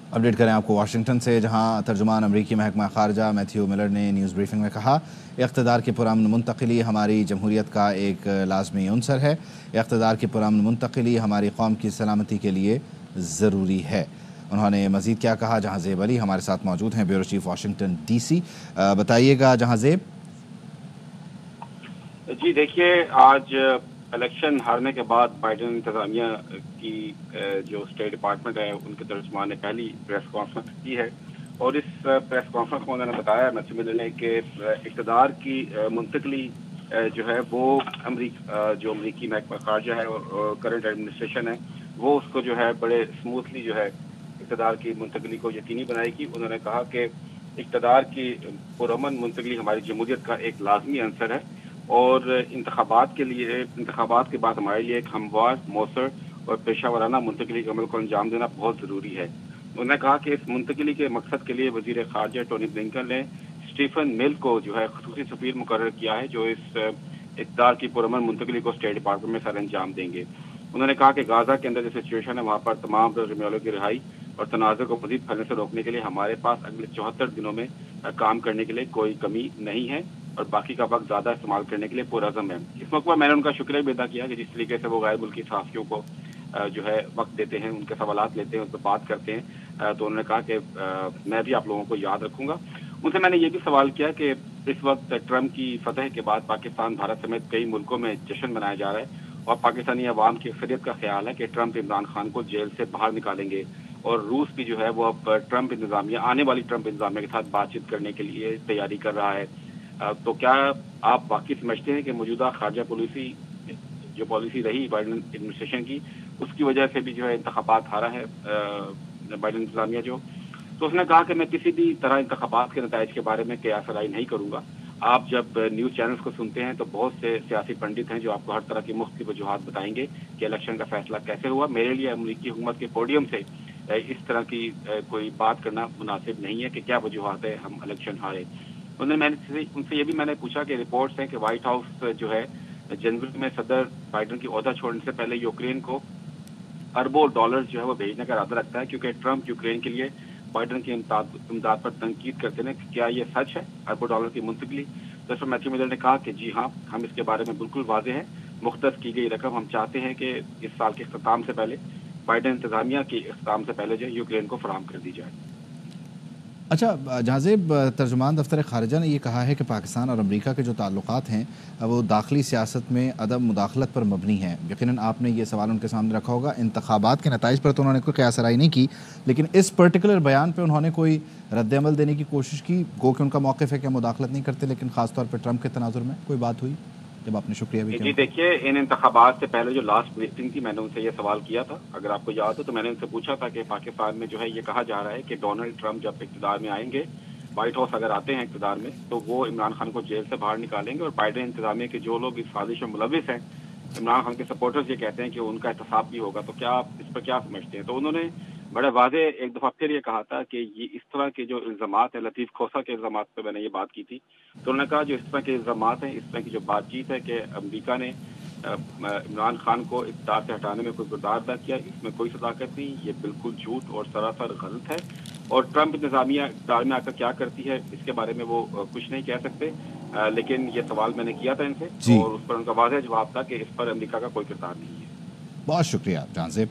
Update करें आपको Washington से, जहां तर्जुमान अमरीकी महकमा खारजा मैथ्यू मिलर ने न्यूज़ ब्रीफिंग में कहा, इक़्तिदार की पुरअमन मुंतकिली हमारी जमहूरियत का एक लाजमी अंसर है। इक़्तिदार की पुरअमन मुंतकिली हमारी कौम की सलामती के लिए ज़रूरी है। उन्होंने मज़ीद क्या कहा, जहांज़ेब अली हमारे साथ मौजूद हैं, ब्यूरो चीफ वाशिंगटन DC। बताइएगा जहांज़ेब। जी देखिए, आज इलेक्शन हारने के बाद बाइडेन इंतजामिया की जो स्टेट डिपार्टमेंट है उनके तर्जुमान ने पहली प्रेस कॉन्फ्रेंस की है, और इस प्रेस कॉन्फ्रेंस में उन्होंने बताया मैथ्यू मिलर ने कि इक़्तिदार की मुंतकली जो है वो जो अमरीकी महकमा खारजा है और करंट एडमिनिस्ट्रेशन है वो उसको जो है बड़े स्मूथली जो है इक़्तिदार की मुंतकली को यकीनी बनाएगी। उन्होंने कहा कि इक़्तिदार की पुरअमन मुंतकली हमारी जमहूरियत का एक लाजमी अंसर है, और इंतखाबात के बाद हमारे लिए एक हमवार, मौसर और पेशा वराना मुंतकली के अमल को अंजाम देना बहुत ज़रूरी है। उन्होंने कहा कि इस मुंतकली के मकसद के लिए वज़ीर ख़ारजा टोनी ब्लिंकन ने स्टीफन मिल को जो है ख़ुसूसी सफ़ीर मुकर्रर किया है, जो इस इक़्तिदार की पुरअमन मुंतकली को स्टेट डिपार्टमेंट में सर अंजाम देंगे। उन्होंने कहा कि गाज़ा के अंदर जो सिचुएशन है वहाँ पर तमाम रजमियालों की रिहाई और तनाज़ुर को मज़ीद फैलने से रोकने के लिए हमारे पास अगले 74 दिनों में काम करने के लिए कोई कमी नहीं है, और बाकी का वक्त ज़्यादा इस्तेमाल करने के लिए पुरअज़म है। इस मौके पर मैंने उनका शुक्रिया भी अदा किया कि जिस तरीके से वो गैर मुल्की सहाफ़ियों को जो है वक्त देते हैं, उनके सवालात लेते हैं, उन पर बात करते हैं। तो उन्होंने कहा कि मैं भी आप लोगों को याद रखूँगा। उनसे मैंने ये भी सवाल किया कि इस वक्त ट्रंप की फतह के बाद पाकिस्तान, भारत समेत कई मुल्कों में जश्न मनाया जा रहा है, और पाकिस्तानी अवाम की अक्सरियत का ख्याल है कि ट्रंप इमरान खान को जेल से बाहर निकालेंगे, और रूस भी जो है वो अब आने वाली ट्रंप इंतजामिया के साथ बातचीत करने के लिए तैयारी कर रहा है। तो क्या आप वाकई समझते हैं कि मौजूदा खारजा पॉलिसी रही बाइडेन एडमिनिस्ट्रेशन की, उसकी वजह से भी जो है इंतखाबात हारा है बाइडेन इंतजामिया जो? तो उसने कहा कि मैं किसी भी तरह इंतखाबात के नताइज के बारे में क़यास राय नहीं करूँगा। आप जब न्यूज़ चैनल्स को सुनते हैं तो बहुत से सियासी पंडित हैं जो आपको हर तरह की मुख्तलिफ वजूहात बताएंगे कि इलेक्शन का फैसला कैसे हुआ। मेरे लिए अमरीकी हुकूमत के पोडियम से इस तरह की कोई बात करना मुनासिब नहीं है कि क्या वजूहात है हम इलेक्शन हारे। उनसे ये भी मैंने पूछा कि रिपोर्ट्स हैं कि व्हाइट हाउस जो है जनवरी में सदर बाइडेन की ओहदा छोड़ने से पहले यूक्रेन को अरबों डॉलर जो है वो भेजने का इरादा रखता है, क्योंकि ट्रंप यूक्रेन के लिए बाइडेन की इमदाद पर तनकीद करते हैं। क्या ये सच है, अरबों डॉलर की मुंतकली? तो इस पर मैथ्यू मिलर ने कहा कि जी हाँ, हम इसके बारे में बिल्कुल वाज़ेह हैं। मुख्तस की गई रकम हम चाहते हैं कि इस साल के इख्तिताम से पहले, बाइडेन इंतजामिया की इख्तिताम से पहले जो है यूक्रेन को फराहम कर दी जाए। अच्छा जहांज़ेब, तर्जुमान दफ्तर ख़ारजा ने यह कहा है कि पाकिस्तान और अमरीका के जो ताल्लुक़ात हैं वो दाखिली सियासत में अदम मुदाखलत पर मबनी है। यकीनन आपने ये सवाल उनके सामने रखा होगा। इंतखाबात के नताइज पर तो उन्होंने कोई क़यास राय नहीं की, लेकिन इस पर्टिकुलर बयान पर उन्होंने कोई रद्द-ए-अमल देने की कोशिश की। गो कि उनका मौक़िफ़ है कि मुदाखलत नहीं करते, लेकिन ख़ास तौर पर ट्रंप के तनाज़ुर में कोई बात हुई जब आपने शुक्रिया भी जी किया? देखिए, इन इंतखाबात से पहले जो लास्ट ब्रीफिंग थी मैंने उनसे ये सवाल किया था, अगर आपको याद हो तो मैंने उनसे पूछा था कि पाकिस्तान में जो है ये कहा जा रहा है कि डोनाल्ड ट्रंप जब इक़्तिदार में आएंगे, व्हाइट हाउस अगर आते हैं इक़्तिदार में, तो वो इमरान खान को जेल से बाहर निकालेंगे, और बाइडेन इंतजामिया के जो लोग इस साजिश में मुलविस हैं, इमरान खान के सपोर्टर्स ये कहते हैं कि उनका एहतसाब भी होगा। तो क्या आप इस पर क्या समझते हैं? तो उन्होंने बड़े वाज़ेह एक दफ़ा फिर ये कहा था कि ये इस तरह के जो इल्ज़ामात हैं, लतीफ़ खोसा के इल्ज़ामात पे मैंने ये बात की थी। तो उन्होंने कहा जो इस तरह के इल्ज़ामात हैं, इस तरह की जो बातचीत है कि अमेरिका ने इमरान खान को इक़्तिदार से हटाने में कोई किरदार अदा किया, इसमें कोई सदाकत नहीं, ये बिल्कुल झूठ और सरासर गलत है। और ट्रंप इंतजामिया इक़्तिदार में आकर क्या करती है इसके बारे में वो कुछ नहीं कह सकते। लेकिन ये सवाल मैंने किया था इनसे, जी, और उस पर उनका वाज़ेह जवाब था कि इस पर अमेरिका का कोई किरदार नहीं है। बहुत शुक्रिया जहांज़ेब।